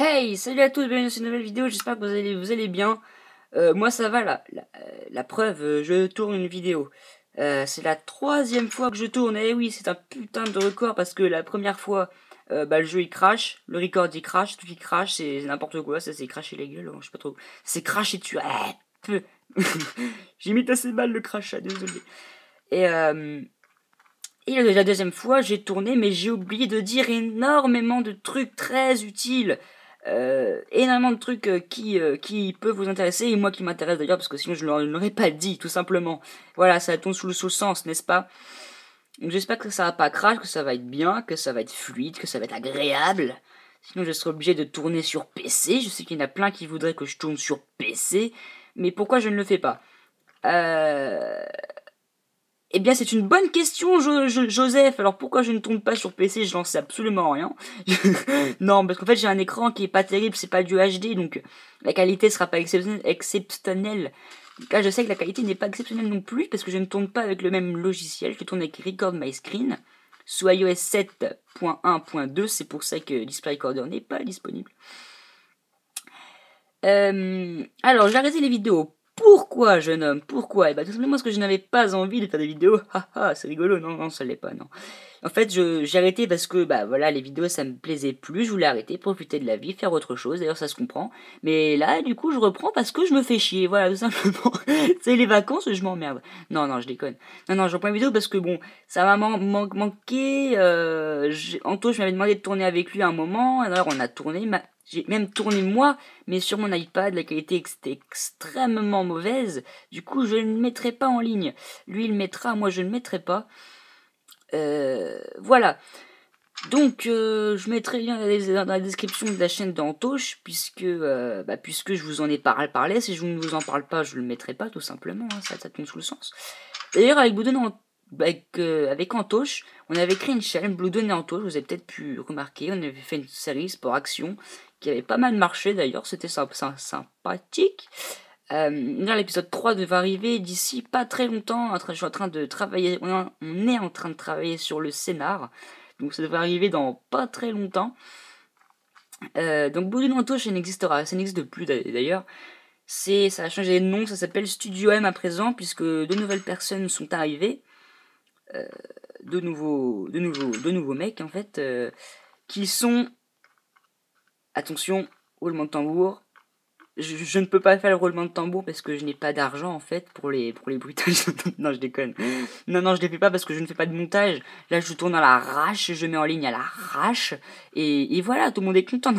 Hey, salut à tous, bienvenue dans cette nouvelle vidéo, j'espère que vous allez bien. Moi ça va, la preuve, je tourne une vidéo. C'est la troisième fois que je tourne, et oui, c'est un putain de record parce que la première fois, le jeu il crash, le record il crash, tout qui crash, c'est n'importe quoi, ça c'est cracher les gueules, je sais pas trop. C'est cracher dessus, peu. J'imite assez mal le crachat, désolé. Et, euh, et la deuxième fois, j'ai tourné, mais j'ai oublié de dire énormément de trucs très utiles. Énormément de trucs qui peuvent vous intéresser, et moi qui m'intéresse d'ailleurs, parce que sinon je ne l'aurais pas dit, tout simplement. Voilà, ça tombe sous le sens, n'est-ce pas? Donc j'espère que ça va pas crash, que ça va être bien, que ça va être fluide, que ça va être agréable. Sinon je serai obligé de tourner sur PC. Je sais qu'il y en a plein qui voudraient que je tourne sur PC, mais pourquoi je ne le fais pas? Euh... Eh bien, c'est une bonne question, Joseph. Alors, pourquoi je ne tourne pas sur PC? Je n'en sais absolument rien. Non, parce qu'en fait, j'ai un écran qui est pas terrible, c'est pas du HD, donc la qualité sera pas exceptionnelle. Là, je sais que la qualité n'est pas exceptionnelle non plus, parce que je ne tourne pas avec le même logiciel. Je tourne avec Record My Screen, sous iOS 7.1.2. C'est pour ça que Display Recorder n'est pas disponible. Alors, j'ai arrêté les vidéos. Pourquoi, jeune homme? Pourquoi? Eh ben, tout simplement parce que je n'avais pas envie de faire des vidéos. Haha, c'est rigolo. Non, non, ça l'est pas, non. En fait, j'ai arrêté parce que, bah voilà, les vidéos, ça me plaisait plus. Je voulais arrêter, profiter de la vie, faire autre chose. D'ailleurs, ça se comprend. Mais là, du coup, je reprends parce que je me fais chier. Voilà, tout simplement. C'est les vacances, je m'emmerde. Non, non, je déconne. Non, non, je reprends une vidéo parce que, bon, ça m'a manqué. Anto, je m'avais demandé de tourner avec lui à un moment. Alors, on a tourné. J'ai même tourné moi, mais sur mon iPad, la qualité était extrêmement mauvaise. Du coup, je ne le mettrai pas en ligne. Lui, il le mettra, moi, je ne le mettrai pas. Voilà. Donc, je mettrai le lien dans la description de la chaîne d'Antoche, puisque je vous en ai parlé. Si je ne vous en parle pas, je le mettrai pas, tout simplement. Hein, ça tombe sous le sens. D'ailleurs, avec Antoche, on avait créé une chaîne, Bloodon et Antoche, vous avez peut-être pu remarquer. On avait fait une série Sport Action qui avait pas mal marché d'ailleurs, c'était sympathique. L'épisode 3 devait arriver d'ici pas très longtemps. Je suis en train de travailler, on est en train de travailler sur le scénar. Donc ça devrait arriver dans pas très longtemps. Donc Bloodon et Antoche, ça n'existe plus d'ailleurs. Ça a changé de nom, ça s'appelle Studio M à présent, puisque de nouvelles personnes sont arrivées. De nouveaux mecs en fait, qui sont, attention, roulement de tambour. Je ne peux pas faire le roulement de tambour parce que je n'ai pas d'argent en fait pour les bruitages. Non, je déconne. Non, je les fais pas parce que je ne fais pas de montage. Là, je tourne à l'arrache, je mets en ligne à l'arrache et voilà, tout le monde est content.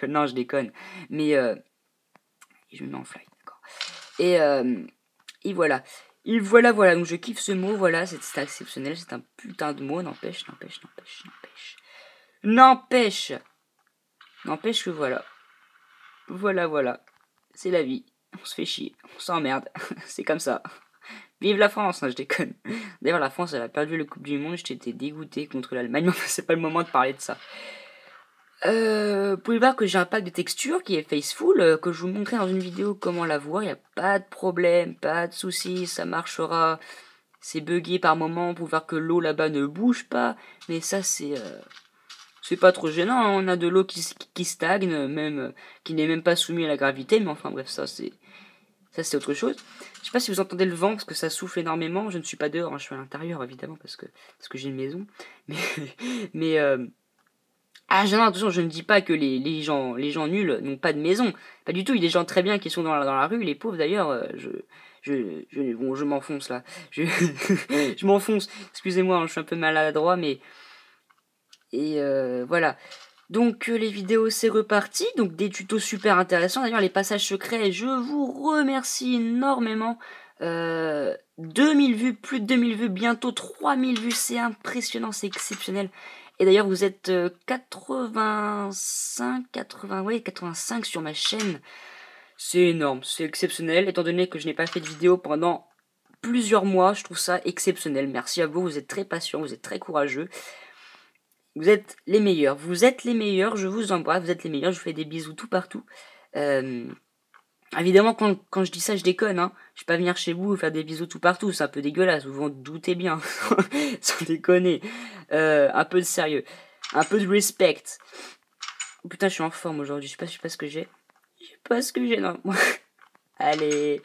Non, je déconne. Mais je me mets en fly, d'accord. Et voilà. Voilà, donc je kiffe ce mot, voilà, c'est exceptionnel, c'est un putain de mot, n'empêche que voilà. Voilà. C'est la vie. On se fait chier. On s'emmerde. C'est comme ça. Vive la France, je déconne. D'ailleurs, la France, elle a perdu le Coupe du Monde. J'étais dégoûté contre l'Allemagne. Mais c'est pas le moment de parler de ça. Vous pouvez voir que j'ai un pack de texture qui est Faceful, que je vous montrerai dans une vidéo comment la voir. Il n'y a pas de problème, pas de soucis, ça marchera. C'est buggé par moment. Vous pouvez voir que l'eau là-bas ne bouge pas. Mais ça, c'est pas trop gênant. Hein. On a de l'eau qui stagne, même qui n'est même pas soumis à la gravité. Mais enfin, bref, ça, c'est autre chose. Je sais pas si vous entendez le vent parce que ça souffle énormément. Je ne suis pas dehors, hein, je suis à l'intérieur évidemment parce que j'ai une maison. Mais non, attention, je ne dis pas que les gens nuls n'ont pas de maison. Pas du tout. Il y a des gens très bien qui sont dans la rue. Les pauvres d'ailleurs. Je m'enfonce là. Je m'enfonce. Excusez-moi, hein, je suis un peu maladroit, mais voilà. Donc les vidéos c'est reparti, donc des tutos super intéressants. D'ailleurs les passages secrets, je vous remercie énormément. 2000 vues, plus de 2000 vues, bientôt 3000 vues, c'est impressionnant, c'est exceptionnel. Et d'ailleurs vous êtes 85 sur ma chaîne. C'est énorme, c'est exceptionnel, étant donné que je n'ai pas fait de vidéo pendant plusieurs mois, je trouve ça exceptionnel. Merci à vous, vous êtes très patients, vous êtes très courageux. Vous êtes les meilleurs, je vous embrasse, vous êtes les meilleurs, je vous fais des bisous tout partout. Évidemment, quand je dis ça, je déconne, hein. Je vais pas venir chez vous faire des bisous tout partout, c'est un peu dégueulasse, vous vous en doutez bien. Sans déconner. Un peu de sérieux, un peu de respect. Oh, putain, je suis en forme aujourd'hui, je sais pas ce que j'ai. Je sais pas ce que j'ai, non. Allez.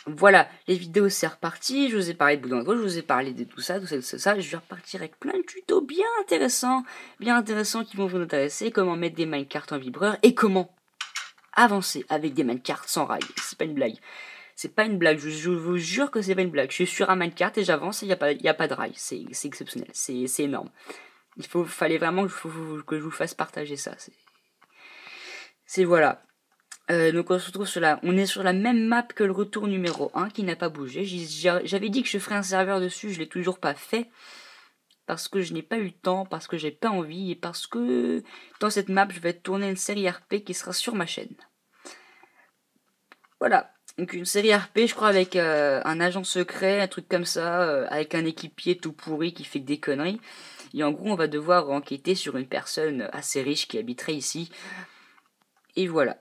Voilà, les vidéos c'est reparti, je vous ai parlé de Boudin, je vous ai parlé de tout ça, je vais repartir avec plein de tutos bien intéressants qui vont vous intéresser, comment mettre des minecarts en vibreur et comment avancer avec des minecarts sans rail. C'est pas une blague, je vous jure que c'est pas une blague, je suis sur un minecart et j'avance et y a pas de rail, c'est exceptionnel, c'est énorme. Fallait vraiment que je vous fasse partager ça, c'est voilà. Donc on se retrouve on est sur la même map que le retour numéro 1 qui n'a pas bougé. J'avais dit que je ferais un serveur dessus, je l'ai toujours pas fait. Parce que je n'ai pas eu le temps, parce que j'ai pas envie et parce que dans cette map je vais tourner une série RP qui sera sur ma chaîne. Voilà, donc une série RP je crois avec un agent secret, un truc comme ça, avec un équipier tout pourri qui fait que des conneries. Et en gros on va devoir enquêter sur une personne assez riche qui habiterait ici. Et voilà.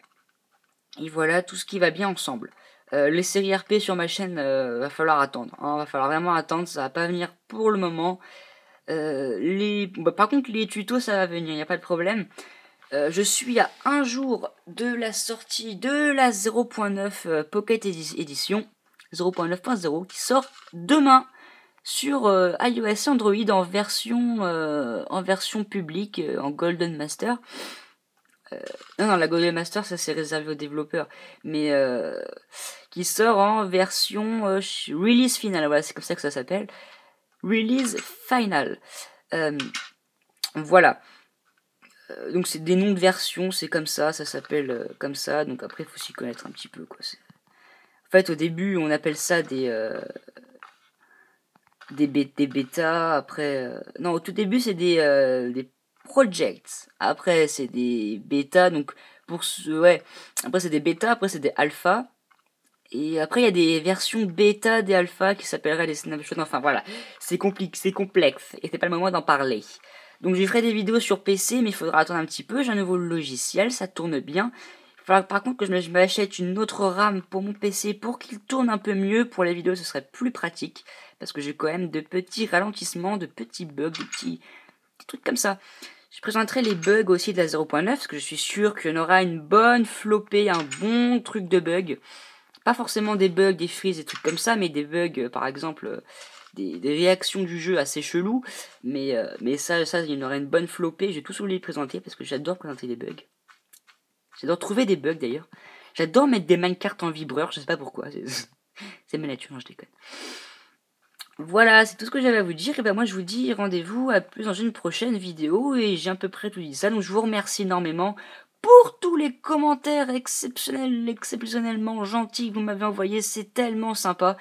Et voilà tout ce qui va bien ensemble. Les séries RP sur ma chaîne, va falloir attendre. Hein, va falloir vraiment attendre, ça va pas venir pour le moment. Par contre, les tutos, ça va venir, il n'y a pas de problème. Je suis à un jour de la sortie de la 0.9 Pocket Edition 0.9.0 qui sort demain sur iOS et Android en version publique, en Golden Master. Non, la Golden Master, ça c'est réservé aux développeurs. Mais qui sort en version release finale. Voilà, c'est comme ça que ça s'appelle. Release final. Voilà. Donc c'est des noms de versions, c'est comme ça s'appelle comme ça. Donc après, il faut s'y connaître un petit peu, quoi. En fait, au début, on appelle ça des bêtas. Après, non, au tout début, c'est des projects. Après, c'est des bêtas. Donc, après, c'est des bêtas. Après, c'est des alphas. Et après, il y a des versions bêta des alphas qui s'appelleraient des snapshots. Enfin, voilà. C'est compliqué, c'est complexe. Et c'est pas le moment d'en parler. Donc, je ferai des vidéos sur PC, mais il faudra attendre un petit peu. J'ai un nouveau logiciel, ça tourne bien. Il faudra par contre que je m'achète une autre RAM pour mon PC pour qu'il tourne un peu mieux. Pour les vidéos, ce serait plus pratique. Parce que j'ai quand même de petits ralentissements, de petits bugs, de petits trucs comme ça. Je présenterai les bugs aussi de la 0.9, parce que je suis sûr qu'il y en aura une bonne flopée, un bon truc de bugs. Pas forcément des bugs, des freezes, des trucs comme ça, mais des bugs, par exemple, des réactions du jeu assez chelous. Mais ça, il y en aura une bonne flopée. Je vais tous vous les présenter, parce que j'adore présenter des bugs. J'adore trouver des bugs, d'ailleurs. J'adore mettre des minecarts en vibreur, je sais pas pourquoi. C'est ma nature, non, je déconne. Voilà, c'est tout ce que j'avais à vous dire. Et ben moi je vous dis rendez-vous à plus dans une prochaine vidéo. Et j'ai à peu près tout dit ça. Donc je vous remercie énormément pour tous les commentaires exceptionnellement gentils que vous m'avez envoyés. C'est tellement sympa.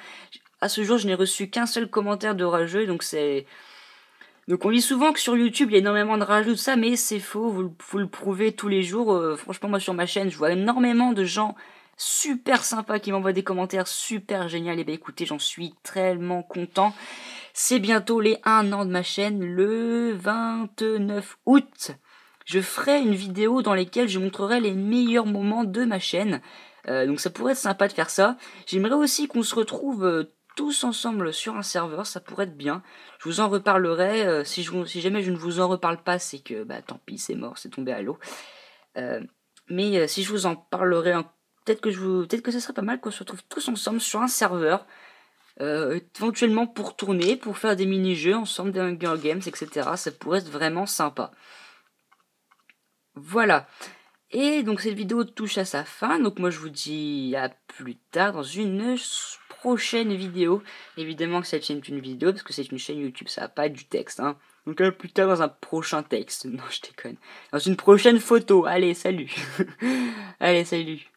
À ce jour je n'ai reçu qu'un seul commentaire de rageux. Donc on dit souvent que sur YouTube il y a énormément de rageux, tout ça, mais c'est faux, vous le prouvez tous les jours. Franchement moi sur ma chaîne je vois énormément de gens super sympa qui m'envoie des commentaires super génial. Et ben écoutez, j'en suis tellement content. C'est bientôt les 1 an de ma chaîne, le 29 août. Je ferai une vidéo dans laquelle je montrerai les meilleurs moments de ma chaîne. Donc ça pourrait être sympa de faire ça. J'aimerais aussi qu'on se retrouve tous ensemble sur un serveur, ça pourrait être bien. Je vous en reparlerai. Si jamais je ne vous en reparle pas, c'est que bah tant pis, c'est mort, c'est tombé à l'eau. Mais si je vous en parlerai peut-être que ça serait pas mal qu'on se retrouve tous ensemble sur un serveur, éventuellement pour tourner, pour faire des mini-jeux ensemble, des Hunger Games, etc. Ça pourrait être vraiment sympa. Voilà. Et donc cette vidéo touche à sa fin, donc moi je vous dis à plus tard dans une prochaine vidéo. Évidemment que cette chaîne est une vidéo, parce que c'est une chaîne YouTube, ça va pas être du texte, hein. Donc à plus tard dans un prochain texte. Non, je déconne. Dans une prochaine photo. Allez, salut. Allez, salut.